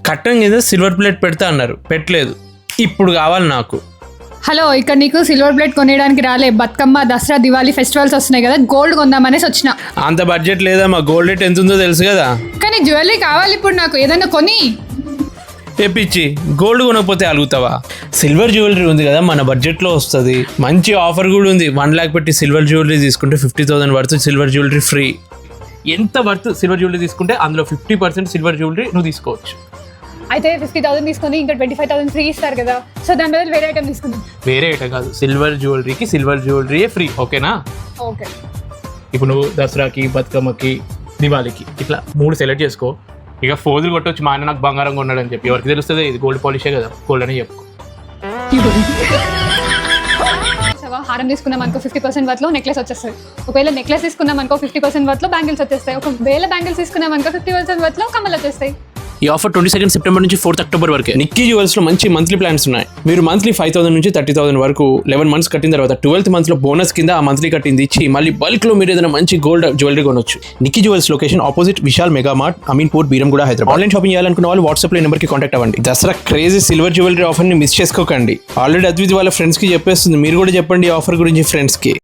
కట్టం కింద silver plate పెడతా అన్నారు, పెట్టలేదు. ఇప్పుడు కావాలి నాకు. హలో, ఇక్కడ నీకు సిల్వర్ ప్లేట్ కొనేయడానికి రాలే. బతుకమ్మ, దసరా, దివాళీ ఫెస్టివల్స్ వస్తున్నాయి కదా, గోల్డ్ కొందామనేసి వచ్చిన. అంత బడ్జెట్ లేదా, మా గోల్డ్ రేట్ ఎంత ఉందో తెలుసు కదా. కానీ జ్యువెలరీ కావాలి ఇప్పుడు నాకు, ఏదైనా కొని. తెప్పించి గోల్డ్ కొనకపోతే అలుగుతావా? సిల్వర్ జ్యువెలరీ ఉంది కదా, మన బడ్జెట్లో వస్తుంది. మంచి ఆఫర్ కూడా ఉంది. 1 lakh పెట్టి సిల్వర్ జ్యువెలరీ తీసుకుంటే 50,000 వర్త్ సిల్వర్ జ్యువెలరీ ఫ్రీ. ఎంత వర్త్ సిల్వర్ జ్యువెలరీ తీసుకుంటే అందులో 50% సిల్వర్ జ్యువెలరీ నువ్వు తీసుకోవచ్చు. అయితే 50,000 తీసుకొని ఇంకా 25,000 ఫ్రీ ఇస్తారు కదా, సో దాని బదులు వేరే ఐటమ్ తీసుకుందాం. వేరే ఐటమ్ కాదు, సిల్వర్ జ్యువెలరీకి సిల్వర్ జ్యువెలరీయే ఫ్రీ. ఓకేనా? ఓకే. ఇప్పుడు నువ్వు దసరాకి, బతుకమ్మకి, దివాళీకి ఇట్లా 3 సెలెక్ట్ చేసుకో. ఇక ఫోజులు కొట్టొచ్చు, మా ఆయన నాకు బంగారం కొన్నాడని చెప్పి. ఎవరికి తెలుస్తుంది? ఇది గోల్డ్ పాలిషే కదా, గోల్డ్ అని చెప్పుకో. హారం తీసుకున్నాం అనుకో 50% వర్త్లో నెక్లెస్ వచ్చేస్తుంది. ఒకవేళ నెక్లెస్ తీసుకున్నాం అనుకో 50% వర్త్లో బ్యాంగిల్స్ వచ్చేస్తాయి. ఒకవేళ బ్యాంగిల్స్ తీసుకున్నాం అనుకో 50% వర్త్లో కమ్మలు వచ్చేస్తాయి. ఈ ఆఫర్ 22 సెప్టెంబర్ నుంచి 4th అక్టోబర్ వరకే. నిక్కీ జ్యువెల్స్ లో మంచి మంత్లీ ప్లాన్స్ ఉన్నాయి. మీరు మంత్లీ 5,000 నుంచి 30,000 వరకు 11 months కట్టిన తర్వాత 12th month లో బోనస్ కింద ఆ మంత్లీ కట్టింది ఇచ్చి మళ్ళీ బల్క్ లో మీరు ఏదైనా మంచి గోల్డ్ జ్యువెలరీ కొనొచ్చు. Nikki jewels location opposite Vishal mega mart, Ameenpur, Beeramguda, Hyderabad. Online shopping చేయాలనుకున్న వాళ్ళు వాట్సాప్ లో ఈ నెంబర్ కి కాంటాక్ట్ అవ్వండి. Dasara crazy silver jewellery offer ని మిస్ చేసుకోకండి. ఆల్రెడీ అద్వితి వాళ్ళ ఫ్రెండ్స్ కి చెప్పేస్తుంది, మీరు కూడా చెప్పండి ఈ ఆఫర్ గురించి ఫ్రెండ్స్ కి.